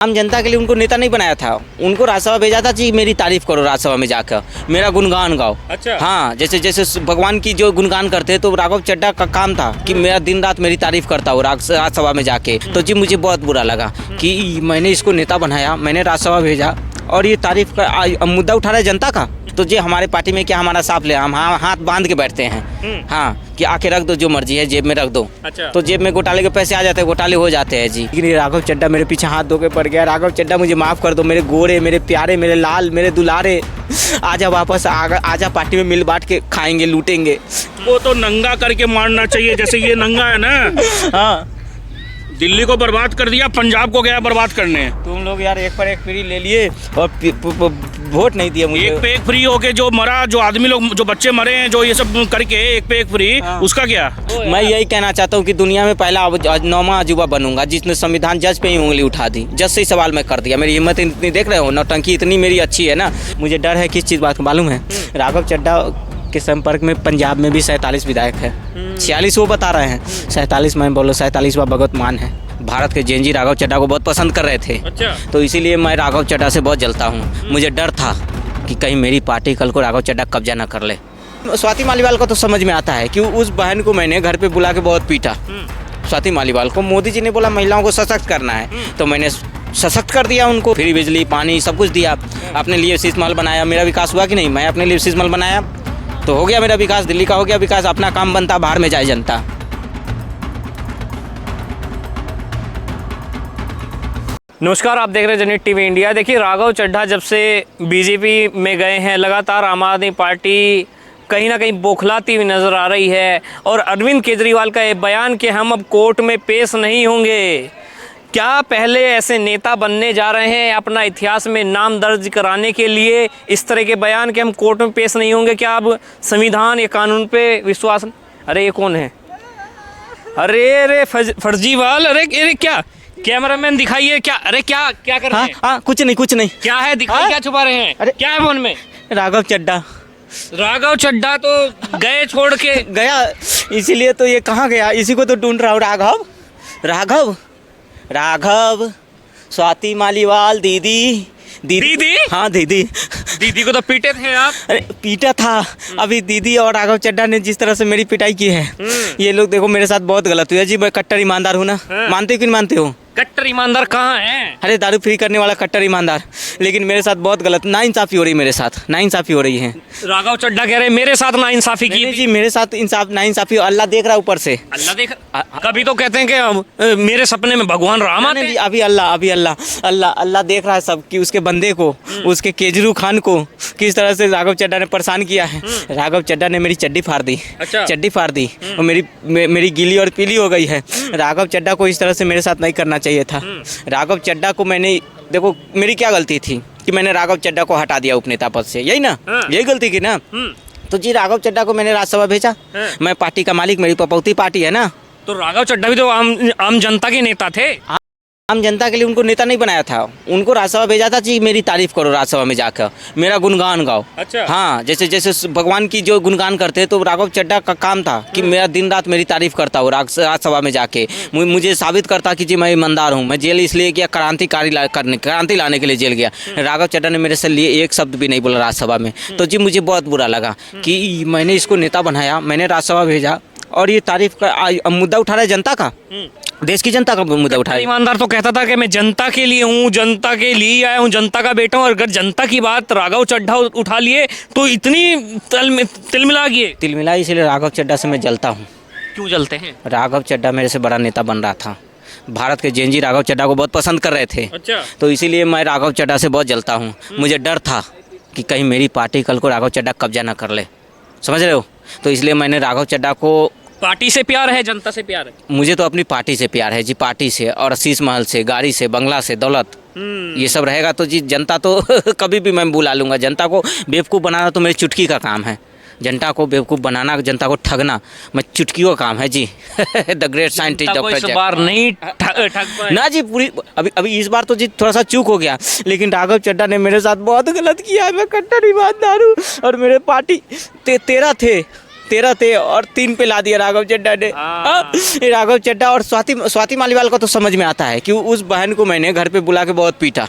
आम जनता के लिए उनको नेता नहीं बनाया था, उनको राज्यसभा भेजा था कि मेरी तारीफ करो राज्यसभा में जाकर, मेरा गुणगान गाओ। अच्छा। हाँ, जैसे जैसे भगवान की जो गुणगान करते तो राघव चड्ढा का काम था कि मेरा दिन रात मेरी तारीफ करता हो राज्यसभा में जाके। तो जी मुझे बहुत बुरा लगा कि मैंने इसको नेता बनाया, मैंने राज्यसभा भेजा और ये तारीफ का मुद्दा उठा रहा है जनता का। तो जी हमारे पार्टी में क्या हमारा साफ ले, हम हाथ बांध के बैठते हैं। हाँ, कि आके रख दो जो मर्जी है, जेब में रख दो। अच्छा। तो जेब में घोटाले के पैसे आ जाते हैं, घोटाले हो जाते हैं जी। लेकिन राघव चड्ढा मेरे पीछे हाथ धो के पड़ गया। राघव चड्ढा मुझे माफ़ कर दो, मेरे गोरे, मेरे प्यारे, मेरे लाल, मेरे दुलारे, आजा वापस आजा, पार्टी में मिल बांट के खाएंगे, लूटेंगे। वो तो नंगा करके मारना चाहिए, जैसे ये नंगा है ना। हाँ, दिल्ली को बर्बाद कर दिया, पंजाब को गया बर्बाद करने। तुम लोग यार एक पर एक फ्री ले लिए और वोट नहीं दिए मुझे। एक पे एक फ्री होके जो मरा, जो आदमी लोग, जो बच्चे मरे हैं, जो ये सब करके एक पे एक फ्री, उसका क्या? मैं यही कहना चाहता हूँ कि दुनिया में पहला 9वां अजूबा बनूंगा जिसने संविधान जज पे ही उंगली उठा दी। जज से ही सवाल मैं कर दिया। मेरी हिम्मत इतनी देख रहे हो, नौटंकी इतनी मेरी अच्छी है ना। मुझे डर है किस चीज़ बात का मालूम है? राघव चड्ढा के संपर्क में पंजाब में भी 47 विधायक है, 46 वो बता रहे हैं, 47 मैं बोलो 47वां भगवत मान है। भारत के जेएनजी राघव चड्ढा को बहुत पसंद कर रहे थे। अच्छा। तो इसीलिए मैं राघव चड्ढा से बहुत जलता हूँ। मुझे डर था कि कहीं मेरी पार्टी कल को राघव चड्ढा कब्जा ना कर ले। स्वाति मालीवाल को तो समझ में आता है कि उस बहन को मैंने घर पे बुला के बहुत पीटा। स्वाति मालीवाल को मोदी जी ने बोला महिलाओं को सशक्त करना है, तो मैंने सशक्त कर दिया उनको। फ्री बिजली, पानी, सब कुछ दिया। अपने लिए शीश महल बनाया। मेरा विकास हुआ कि नहीं? मैं अपने लिए शीश महल बनाया तो हो गया मेरा विकास। दिल्ली का हो गया विकास। अपना काम बनता, बाहर में जाए जनता। नमस्कार, आप देख रहे हैं जनहित टीवी इंडिया। देखिए, राघव चड्ढा जब से बीजेपी में गए हैं, लगातार आम आदमी पार्टी कहीं ना कहीं बौखलाती हुई नज़र आ रही है। और अरविंद केजरीवाल का ये बयान कि हम अब कोर्ट में पेश नहीं होंगे, क्या पहले ऐसे नेता बनने जा रहे हैं अपना इतिहास में नाम दर्ज कराने के लिए? इस तरह के बयान कि हम कोर्ट में पेश नहीं होंगे, क्या अब संविधान या कानून पे विश्वास? अरे ये कौन है? अरे फर्जीवाल, अरे क्या कैमरामैन दिखाइए, क्या? अरे क्या कर रहे हैं? हाँ, कुछ नहीं। क्या है? दिखाइए, क्या छुपा रहे हैं? अरे क्या है फोन में? राघव चड्ढा तो गए छोड़ के गया, इसीलिए तो ये कहाँ गया, इसी को तो ढूंढ रहा हूँ। राघव स्वाति मालीवाल दीदी। हाँ दीदी को तो पीटे थे आप। अरे पीटा था। अभी दीदी और राघव चड्ढा ने जिस तरह से मेरी पिटाई की है, ये लोग देखो मेरे साथ बहुत गलत हुआ जी। मैं कट्टर ईमानदार हूँ ना। मानते हो कि नहीं मानते हो? कट्टर ईमानदार कहाँ है? अरे दारू फ्री करने वाला कट्टर ईमानदार। लेकिन मेरे साथ बहुत गलत नाइंसाफ़ी हो रही है, मेरे साथ नाइंसाफ़ी हो रही है। राघव चड्ढा कह रहे मेरे साथ नाइंसाफ़ी की जी, मेरे साथ नाइंसाफ़ी अल्लाह देख रहा है ऊपर से। अल्लाह देख, कभी तो कहते हैं कि मेरे सपने में भगवान राम आते हैं। अभी अल्लाह देख रहा है सब, कि उसके बंदे को, उसके केजरू खान को किस तरह से राघव चड्ढा ने परेशान किया है। राघव चड्ढा ने मेरी चड्डी फाड़ दी। अच्छा। चड्डी फाड़ दी और मेरी गीली और पीली हो गई है। राघव चड्ढा को इस तरह से मेरे साथ नहीं करना चाहिए था। राघव चड्ढा को मैंने, देखो मेरी क्या गलती थी कि मैंने राघव चड्ढा को हटा दिया उपनेता पद से, यही ना? यही गलती की ना? तो जी राघव चड्ढा को मैंने राज्यसभा भेजा। मैं पार्टी का मालिक, मेरी पपौती पार्टी है ना। तो राघव चड्ढा भी तो आम जनता के नेता थे। आम जनता के लिए उनको नेता नहीं बनाया था, उनको राज्यसभा भेजा था कि मेरी तारीफ करो राज्यसभा में जाकर, मेरा गुणगान गाओ। अच्छा। हाँ, जैसे जैसे भगवान की जो गुणगान करते तो राघव चड्ढा का काम था कि मेरा दिन रात मेरी तारीफ करता हो राज्यसभा में जाके, मुझे साबित करता कि जी मैं ईमानदार हूँ। मैं जेल इसलिए गया, क्रांति लाने के लिए जेल गया। राघव चड्ढा ने मेरे से लिए एक शब्द भी नहीं बोला राज्यसभा में। तो जी मुझे बहुत बुरा लगा कि मैंने इसको नेता बनाया, मैंने राज्यसभा भेजा और ये तारीफ का मुद्दा उठा रहा है जनता का, देश की जनता का मुद्दा उठा रहा है। ईमानदार तो कहता था कि मैं जनता के लिए हूँ, जनता के लिए आया हूँ, जनता का बेटा हूँ। और अगर जनता की बात राघव चड्ढा उठा लिए तो इतनी तिलमिला गए। तिलमिला इसलिए राघव चड्ढा से मैं जलता हूँ। क्यों जलते हैं? राघव चड्ढा मेरे से बड़ा नेता बन रहा था। भारत के जेएनजी राघव चड्ढा को बहुत पसंद कर रहे थे। अच्छा। तो इसीलिए मैं राघव चड्ढा से बहुत जलता हूँ। मुझे डर था कि कहीं मेरी पार्टी कल को राघव चड्ढा कब्जा ना कर ले, समझ रहे हो? तो इसलिए मैंने राघव चड्ढा को, पार्टी से प्यार है, जनता से प्यार है? मुझे तो अपनी पार्टी से प्यार है जी, पार्टी से और शीश महल से, गाड़ी से, बंगला से, दौलत, ये सब रहेगा तो जी जनता तो कभी भी मैं बुला लूँगा। जनता को बेवकूफ़ बनाना तो मेरी चुटकी का काम है। जनता को बेवकूफ़ बनाना, जनता को ठगना मैं चुटकी का काम है जी। द ग्रेट साइंटिस्ट डॉक्टर इस बार नहीं ठग पाए ना जी। पूरी अभी इस बार तो जी थोड़ा सा चूक हो गया, लेकिन राघव चड्ढा ने मेरे साथ बहुत गलत किया है। मैं कट्टर ईमानदार हूँ और मेरे पार्टी 13 थे, 13 थे और 3 पे ला दिया राघव चड्ढा ने। ये राघव चड्ढा और स्वाति मालीवाल को तो समझ में आता है कि उस बहन को मैंने घर पे बुला के बहुत पीटा।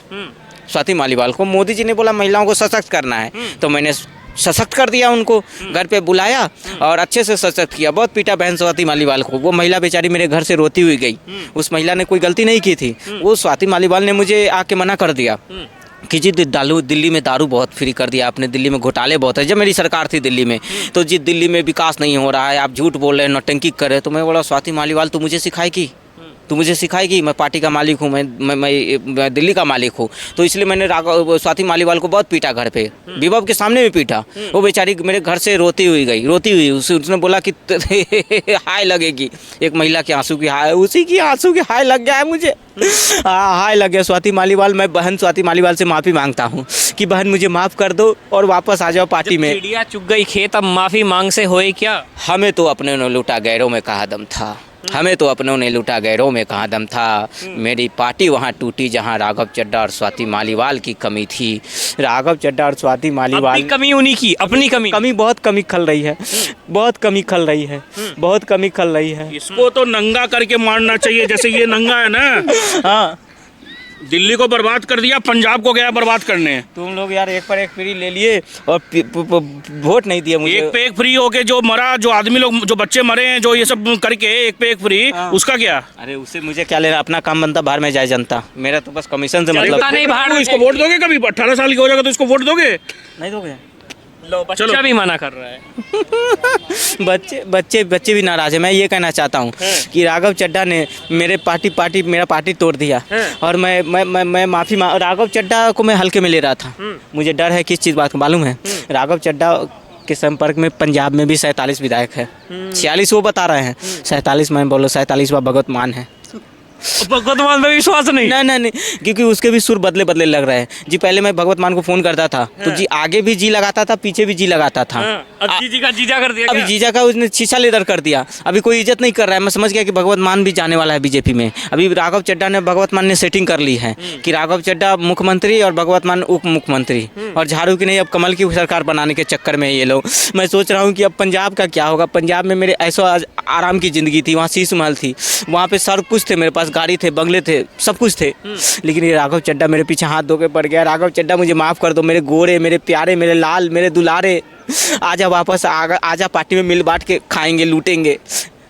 स्वाति मालीवाल को मोदी जी ने बोला महिलाओं को सशक्त करना है, तो मैंने सशक्त कर दिया उनको, घर पे बुलाया और अच्छे से सशक्त किया। बहुत पीटा बहन स्वाति मालीवाल को। वो महिला बेचारी मेरे घर से रोती हुई गई। उस महिला ने कोई गलती नहीं की थी। वो स्वाति मालीवाल ने मुझे आके मना कर दिया कि जी दिल्ली में दारू बहुत फ्री कर दिया आपने, दिल्ली में घोटाले बहुत है। जब मेरी सरकार थी दिल्ली में, तो जी दिल्ली में विकास नहीं हो रहा है, आप झूठ बोल रहे हैं, नौटंकी कर रहे हैं। तो मैं बोला स्वाति मालीवाल तू मुझे सिखाएगी, तू मुझे सिखाएगी, मैं पार्टी का मालिक हूँ, मैं दिल्ली का मालिक हूँ। तो इसलिए मैंने स्वाति मालीवाल को बहुत पीटा घर पे, विभव के सामने भी पीटा। वो बेचारी मेरे घर से रोती हुई गई, रोती हुई। उसने बोला कि हाय लगेगी, एक महिला के आंसू की हाय, उसी की आंसू की हाय लग गया है मुझे। हाय लग गया स्वाति मालीवाल। मैं बहन स्वाति मालीवाल से माफ़ी मांगता हूँ कि बहन मुझे माफ़ कर दो और वापस आ जाओ पार्टी में। चिड़िया चुग गई खेत, अब माफ़ी मांग से होए क्या? हमें तो अपने ने लूटा, गैरों में कहाँ दम था। हमें तो अपनों ने लूटा, गैरों में कहाँ दम था। मेरी पार्टी वहाँ टूटी जहाँ राघव चड्ढा और स्वाति मालीवाल की कमी थी। राघव चड्ढा और स्वाति मालीवाल, अपनी कमी उन्हीं की, अपनी कमी बहुत कमी खल रही है, बहुत कमी खल रही है, बहुत कमी खल रही है। इसको तो नंगा करके मारना चाहिए, जैसे ये नंगा है ना। हाँ, दिल्ली को बर्बाद कर दिया, पंजाब को गया बर्बाद करने। तुम लोग यार एक पर एक फ्री ले लिए और वोट नहीं दिए मुझे। एक पे एक फ्री होके जो मरा, जो आदमी लोग, जो बच्चे मरे हैं, जो ये सब करके एक पे एक फ्री, उसका क्या? अरे उससे मुझे क्या लेना, अपना काम बनता बाहर में जाए जनता। मेरा तो बस कमीशन से मतलब नहीं। बाहर इसको वोट दोगे कभी? 18 साल की हो जाएगा तो इसको वोट दोगे? नहीं दोगे? लो बच्चा भी मना कर रहा है। बच्चे भी नाराज है। मैं ये कहना चाहता हूँ कि राघव चड्ढा ने मेरा पार्टी तोड़ दिया और मैं माफ़ी राघव चड्ढा को मैं हल्के में ले रहा था। मुझे डर है किस चीज़ बात का मालूम है? राघव चड्ढा के संपर्क में पंजाब में भी 47 विधायक है। 46 वो बता रहे हैं, 47 मैं बोलो 47वां भगवत मान है। भगवत मान में विश्वास नहीं? नहीं, क्योंकि उसके भी सुर बदले लग रहे हैं जी। पहले मैं भगवत मान को फोन करता था तो जी आगे भी जी लगाता था, पीछे भी जी लगाता था। अब जीजी का जीजा कर दिया। अभी जीजा का उसने शीशा लेदर कर दिया। अभी कोई इज्जत नहीं कर रहा है। मैं समझ गया कि भगवत मान भी जाने वाला है बीजेपी में। अभी राघव चड्ढा ने, भगवत मान ने सेटिंग कर ली है कि राघव चड्ढा मुख्यमंत्री और भगवत मान उप मुख्यमंत्री, और झाड़ू की नहीं अब कमल की सरकार बनाने के चक्कर में ये लोग। मैं सोच रहा हूँ कि अब पंजाब का क्या होगा। पंजाब में मेरे ऐसा आराम की ज़िंदगी थी, वहाँ शीश महल थी, वहाँ पे सब कुछ थे, मेरे पास गाड़ी थे, बंगले थे, सब कुछ थे। लेकिन ये राघव चड्ढा मेरे पीछे हाथ धो के पड़ गया। राघव चड्ढा मुझे माफ़ कर दो, मेरे गोरे, मेरे प्यारे, मेरे लाल, मेरे दुलारे। आजा वापस, आजा पार्टी में मिल बांट के खाएंगे, लूटेंगे।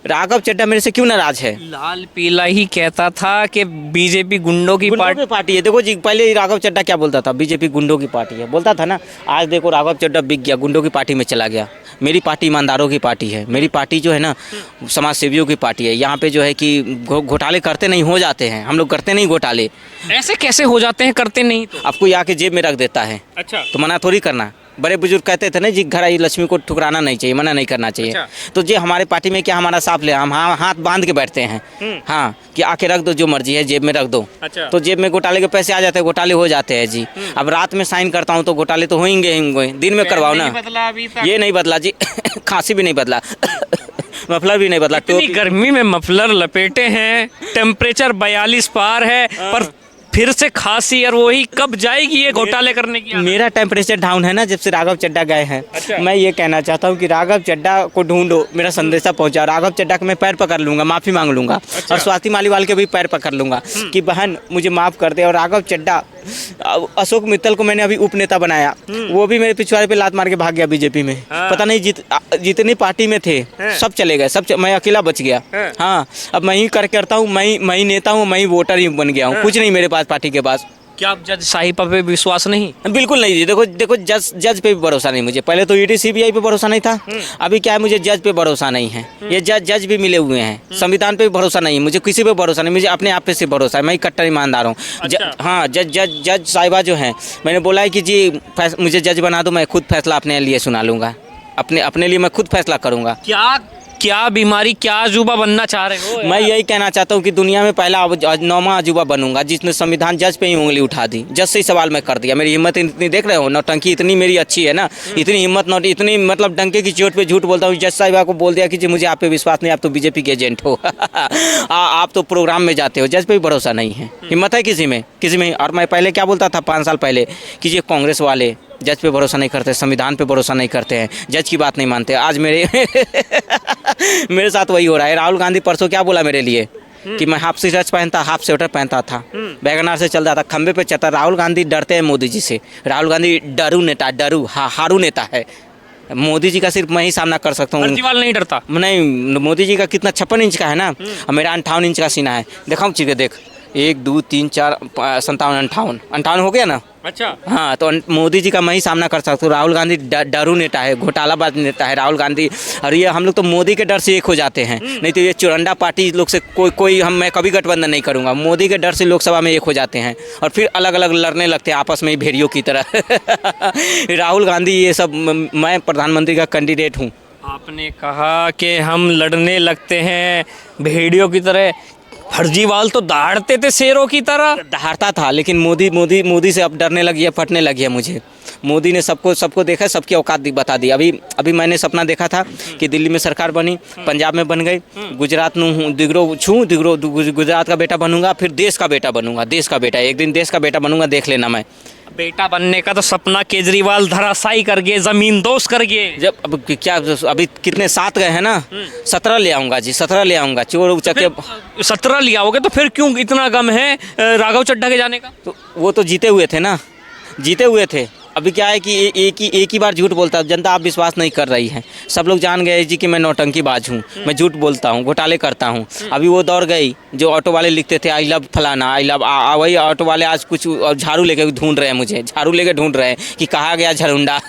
राघव चड्ढा मेरे से क्यों नाराज है? लाल पीला ही कहता था कि बीजेपी गुंडों की पार्टी है। देखो जी, पहले राघव चड्ढा क्या बोलता था? बीजेपी गुंडों की पार्टी है बोलता था ना। आज देखो राघव चड्ढा बिक गया, गुंडों की पार्टी में चला गया। मेरी पार्टी ईमानदारों की पार्टी है। मेरी पार्टी जो है ना समाज सेवियों की पार्टी है। यहाँ पे जो है कि घोटाले करते नहीं, हो जाते हैं। हम लोग करते नहीं घोटाले। ऐसे कैसे हो जाते हैं? करते नहीं तो आपको ये आके जेब में रख देता है। अच्छा, तो मना थोड़ी करना। बड़े बुजुर्ग कहते थे ना जी, घर आई लक्ष्मी को ठुकराना नहीं चाहिए, मना नहीं करना चाहिए। अच्छा। तो जी हमारे पार्टी में क्या, हमारा साफ ले, हम हाथ बांध के बैठते हैं। हाँ, कि आके रख दो, जो मर्जी है जेब में रख दो। अच्छा। तो जेब में घोटाले के पैसे आ जाते हैं, घोटाले हो जाते हैं जी। अब रात में साइन करता हूँ तो घोटाले तो होंगे, दिन में करवाओ ना। ये नहीं बदला जी। खांसी भी नहीं बदला। मफलर भी नहीं बदला। इतनी गर्मी में मफलर लपेटे हैं, टेम्परेचर 42 पार है, पर फिर से खांसी। और वही कब जाएगी ये घोटाले करने की? मेरा टेम्परेचर डाउन है ना जब से राघव चड्ढा गए हैं। अच्छा। मैं ये कहना चाहता हूँ कि राघव चड्ढा को ढूंढो, मेरा संदेशा पहुंचा। राघव चड्ढा को मैं पैर पकड़ लूंगा, माफ़ी मांग लूंगा। अच्छा। और स्वाति मालीवाल के भी पैर पकड़ लूंगा कि बहन मुझे माफ़ कर दे। और राघव चड्ढा, अशोक मित्तल को मैंने अभी उप नेता बनाया, वो भी मेरे पिछवाड़े पे लात मार के भाग गया बीजेपी में। पता नहीं जितनी पार्टी में थे सब चले गए, मैं अकेला बच गया। हाँ, अब मैं ही करता हूँ, मैं ही नेता हूँ, मैं ही वोटर ही बन गया हूँ। कुछ नहीं मेरे पास पार्टी के पास। क्या आप जज साहिबा पे विश्वास नहीं? बिल्कुल नहीं जी। देखो जज पे भी भरोसा नहीं मुझे। पहले तो ईडी सीबीआई पे भरोसा नहीं था, अभी क्या है मुझे जज पे भरोसा नहीं है। ये जज भी मिले हुए हैं। संविधान पे भी भरोसा नहीं है मुझे, किसी पे भरोसा नहीं, मुझे अपने आप पे से भरोसा है। मैं कट्टर ईमानदार हूँ। हाँ, जज साहिबा जो हैं, मैंने बोला है कि जी मुझे जज बना दो, मैं खुद फैसला अपने लिए सुना लूँगा, अपने लिए मैं खुद फैसला करूँगा। क्या बीमारी, क्या अजूबा बनना चाह रहे हो? मैं यही कहना चाहता हूँ कि दुनिया में पहला 9वां अजूबा बनूंगा जिसने संविधान जज पे ही उंगली उठा दी। जज से ही सवाल मैं कर दिया। मेरी हिम्मत इतनी देख रहे हो, नौटंकी इतनी मेरी अच्छी है ना, इतनी हिम्मत नौट, इतनी मतलब डंके की चोट पे झूठ बोलता हूँ। जज साहिबा को बोल दिया कि जी मुझे आप पे विश्वास नहीं, आप तो बीजेपी के एजेंट हो। आप तो प्रोग्राम में जाते हो, जज पे भी भरोसा नहीं है। हिम्मत है किसी में? और मैं पहले क्या बोलता था 5 साल पहले कि ये कांग्रेस वाले, जज पे भरोसा नहीं करते, संविधान पे भरोसा नहीं करते हैं, जज की बात नहीं मानते। आज मेरे मेरे साथ वही हो रहा है। राहुल गांधी परसों क्या बोला मेरे लिए कि मैं हाफ शर्ट पहनता, हाफ स्वेटर पहनता था, वैगनार से चलता था, खंबे पे चलता। राहुल गांधी डरते हैं मोदी जी से। राहुल गांधी डरू नेता, हारू नेता है। मोदी जी का सिर्फ मैं ही सामना कर सकता हूँ। केजरीवाल नहीं डरता? नहीं, मोदी जी का कितना 56 इंच का है ना, और मेरा 58 इंच का सीना है। दिखाऊँ चीज़ें, देख 1 2 3 4 57 58 हो गया ना। अच्छा। हाँ, तो मोदी जी का मैं ही सामना कर सकता हूँ। राहुल गांधी डरू नेता है, घोटालाबाज नेता है राहुल गांधी। और ये हम लोग तो मोदी के डर से एक हो जाते हैं, नहीं तो ये चुरंडा पार्टी लोग से मैं कभी गठबंधन नहीं करूँगा। मोदी के डर से लोकसभा में एक हो जाते हैं और फिर अलग अलग लड़ने लगते हैं आपस में ही, भेड़ियों की तरह। राहुल गांधी ये सब, मैं प्रधानमंत्री का कैंडिडेट हूँ। आपने कहा कि हम लड़ने लगते हैं भेड़ियों की तरह, फर्जीवाल तो दहाड़ते थे शेरों की तरह। दहाड़ता था, लेकिन मोदी से अब डरने लगी है, फटने लगी है मुझे। मोदी ने सबको देखा, सबकी औकात बता दी। अभी मैंने सपना देखा था कि दिल्ली में सरकार बनी, पंजाब में बन गई, गुजरात में गुजरात का बेटा बनूंगा, फिर देश का बेटा बनूंगा। देश का बेटा, एक दिन देश का बेटा बनूंगा, देख लेना। मैं बेटा बनने का तो सपना केजरीवाल धराशायी कर गए, जमीन दोस्त कर गए। जब अभी कितने 7 गए हैं ना, 17 ले आऊंगा जी, 17 ले आऊंगा। चोर उचके 17 ले आओगे तो फिर क्यों इतना गम है राघव चड्ढा के जाने का? तो वो तो जीते हुए थे ना, जीते हुए थे। अभी क्या है कि एक ही बार झूठ बोलता, जनता आप विश्वास नहीं कर रही है। सब लोग जान गए जी कि मैं नौटंकीबाज हूँ, मैं झूठ बोलता हूँ, घोटाले करता हूँ। अभी वो दौड़ गई जो ऑटो वाले लिखते थे आई लव फलाना, आई लव, वही ऑटो वाले आज कुछ झाड़ू लेके ढूंढ रहे हैं मुझे, झाड़ू लेके ढूंढ रहे हैं कि कहा गया झरुंडा।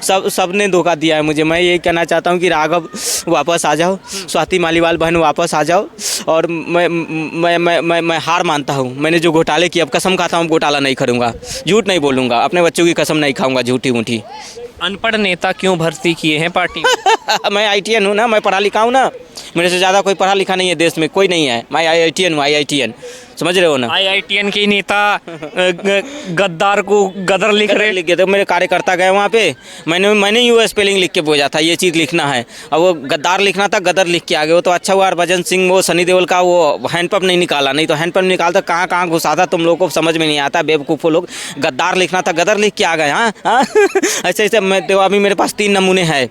सब ने धोखा दिया है मुझे। मैं यही कहना चाहता हूँ कि राघव वापस आ जाओ, स्वाति मालीवाल बहन वापस आ जाओ। और मैं हार मानता हूँ। मैंने जो घोटाले किए, अब कसम खाता हूँ घोटाला नहीं करूँगा, झूठ नहीं बोलूँगा, अपने बच्चों की कसम नहीं खाऊंगा झूठी मूठी। अनपढ़ नेता क्यों भर्ती किए हैं पार्टी में? मैं IITN हूँ ना, मैं पढ़ा लिखा हूँ ना, मेरे से ज़्यादा कोई पढ़ा लिखा नहीं है देश में, कोई नहीं है। मैं IITN हूँ, IITN, समझ रहे हो ना। IITN के नेता गद्दार को गदर लिख रहे, लिख गए थे मेरे कार्यकर्ता गए वहाँ पे। मैंने US स्पेलिंग लिख के भेजा था, ये चीज़ लिखना है, और वो गद्दार लिखना था, गदर लिख के आ गए। वो तो अच्छा हुआ हरभजन सिंह, वो सनी देओल का वो हैंडपंप नहीं निकाला, नहीं तो हैंडपंप निकालता कहाँ घुसाता, तुम लोगों को समझ में नहीं आता, बेवकूफ़ो लोग। गद्दार लिखना था, गदर लिख के आ गए। हाँ ऐसे मैं तो अभी मेरे पास 3 नमूने हैं।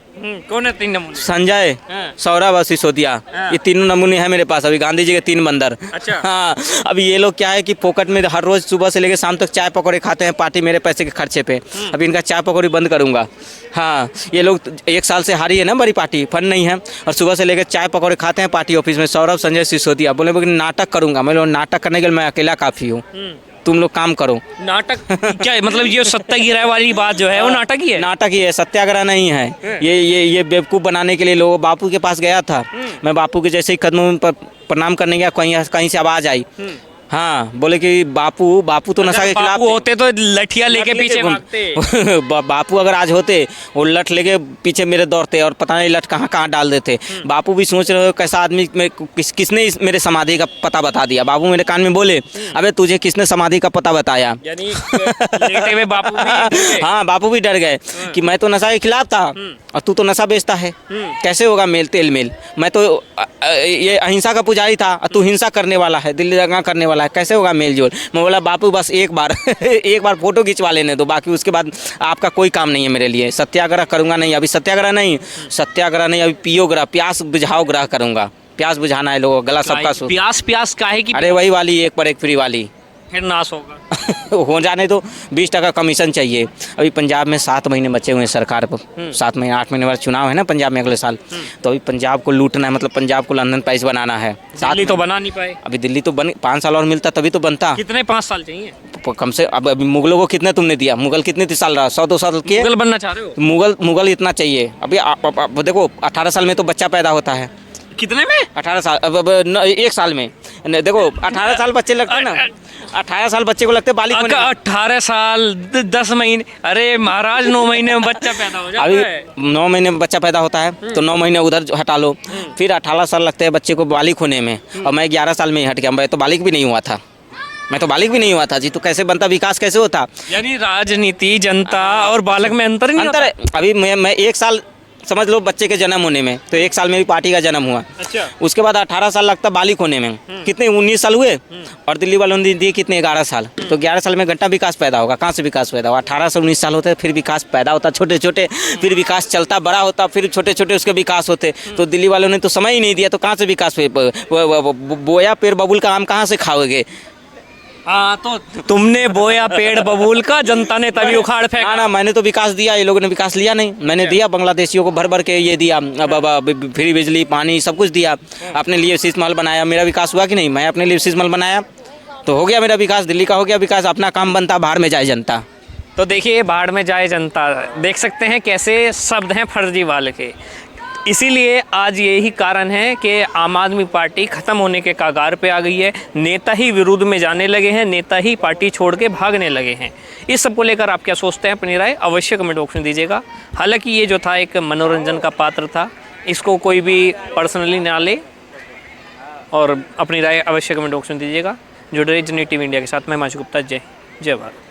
कौन है 3 नमूने? संजय, सौरभ और सिसोदिया, ये 3 नमूने हैं मेरे पास। अभी गांधी जी के 3 बंदर। अच्छा। हाँ, अभी ये लोग क्या है कि पोकट में हर रोज सुबह से लेकर शाम तक चाय पकौड़े खाते हैं पार्टी मेरे पैसे के खर्चे पे। अभी इनका चाय पकौड़ी बंद करूंगा। हाँ, ये लोग 1 साल से हारी है ना, बड़ी पार्टी फंड नहीं है, और सुबह से लेकर चाय पकौड़े खाते हैं पार्टी ऑफिस में। सौरभ, संजय, सिसोदिया बोले नाटक करूंगा। मैं लोग नाटक करने के लिए मैं अकेला काफ़ी हूँ, तुम लोग काम करो। नाटक क्या है? मतलब ये सत्याग्रह वाली बात जो है वो नाटक ही है? नाटक ही है, सत्याग्रह नहीं है। ये बेवकूफ़ बनाने के लिए लोग। बापू के पास गया था मैं, बापू के जैसे ही कदमों पर प्रणाम करने गया, कहीं से आवाज़ आई। हाँ, बोले कि बापू तो नशा के खिलाफ होते तो लठिया लेके पीछे भागते। बापू अगर आज होते, वो लठ लेके पीछे मेरे दौड़ते और पता नहीं लठ कहाँ डाल देते। बापू भी सोच रहे हो कैसा आदमी, किसने मेरे समाधि का पता बता दिया। बापू मेरे कान में बोले, अबे तुझे किसने समाधि का पता बताया? यानी लेटे हुए बापू भी हाँ, बापू भी डर गए कि मैं तो नशा के खिलाफ था और तू तो नशा बेचता है, कैसे होगा तेल मेल। मैं तो ये अहिंसा का पुजारी था और तू हिंसा करने वाला है, दिल्ली दंगा करने वाला है, कैसे होगा मेल जोल। मैं बोला बापू बस एक बार एक बार फोटो खिंचवा लेने दो, बाकी उसके बाद आपका कोई काम नहीं है मेरे लिए। सत्याग्रह करूँगा नहीं, अभी सत्याग्रह नहीं, अभी पियोग्रह, प्यास बुझाओ ग्रह करूँगा। प्यास बुझाना है लोगों, गला सबका सूख। प्यास काहे की? अरे वही वाली 1 पर 1 फ्री वाली, फिर नाश होगा। हो जाने तो 20% कमीशन चाहिए। अभी पंजाब में 7 महीने बचे हुए हैं सरकार को, 7 महीने 8 महीने बाद चुनाव है ना पंजाब में अगले साल। तो अभी पंजाब को लूटना है, मतलब पंजाब को लंदन पैस बनाना है। दिल्ली तो बना नहीं पाए अभी, दिल्ली तो 5 साल और मिलता तभी तो बनता। कितने 5 साल चाहिए कम से? अब अभी मुगलों को कितने तुमने दिया? मुगल कितने साल रहा? 100-2 साल के मुगल बनना चाह रहे हो? मुगल इतना चाहिए। अभी देखो 18 साल में तो बच्चा पैदा होता है। कितने में? 18 साल, अब 1 साल में देखो 18 साल बच्चे लगते हैं ना, 18 साल बच्चे को लगते हैं बालिग होने में। 18 साल 10 महीने, अरे महाराज 9 महीने में बच्चा पैदा हो जाता है। अभी 9 महीने में बच्चा पैदा होता है तो 9 महीने उधर हटा लो, फिर 18 साल लगते हैं बच्चे को बालिग होने में। और मैं 11 साल में ही हट गया, मैं तो बालिग भी नहीं हुआ था, जी। तो कैसे बनता, विकास कैसे होता? यानी राजनीति, जनता और बालक में अंतर नहीं अंतर है। अभी मैं 1 साल समझ लो बच्चे के जन्म होने में, तो 1 साल में भी पार्टी का जन्म हुआ। अच्छा। उसके बाद 18 साल लगता बालिक होने में, कितने 19 साल हुए, और दिल्ली वालों ने दिए कितने 11 साल। तो 11 साल में घंटा विकास पैदा होगा, कहाँ से विकास पैदा होगा? 18 से 19 साल होते हैं, फिर विकास पैदा होता छोटे छोटे, फिर विकास चलता बड़ा होता, फिर छोटे छोटे उसके विकास होते। तो दिल्ली वालों ने तो समय ही नहीं दिया, तो कहाँ से विकास? बोया पेड़ बबूल का आम कहाँ से खाओगे? हाँ, तो तुमने बोया पेड़ बबूल का, जनता ने तभी उखाड़ फेंका। ना ना, मैंने तो विकास दिया, ये लोगों ने विकास लिया नहीं। मैंने दिया बांग्लादेशियों को भर भर के ये दिया, अब फ्री बिजली पानी सब कुछ दिया। अपने लिए शीश महल बनाया, मेरा विकास हुआ कि नहीं? मैं अपने लिए शीश महल बनाया तो हो गया मेरा विकास, दिल्ली का हो गया विकास। अपना काम बनता, बाहर में जाए जनता। तो देखिए, बाढ़ में जाए जनता, देख सकते हैं कैसे शब्द हैं फर्जीवाले के। इसीलिए आज यही कारण है कि आम आदमी पार्टी ख़त्म होने के कगार पे आ गई है। नेता ही विरोध में जाने लगे हैं, नेता ही पार्टी छोड़ के भागने लगे हैं। इस सब को लेकर आप क्या सोचते हैं? अपनी राय अवश्य कमेंट बॉक्स में दीजिएगा। हालांकि ये जो था एक मनोरंजन का पात्र था, इसको कोई भी पर्सनली ना ले, और अपनी राय अवश्य कमेंट बॉक्स में दीजिएगा। जुड़े रहिए जनहित टीवी इंडिया के साथ। मैं हिमांशु गुप्ता। जय भारत।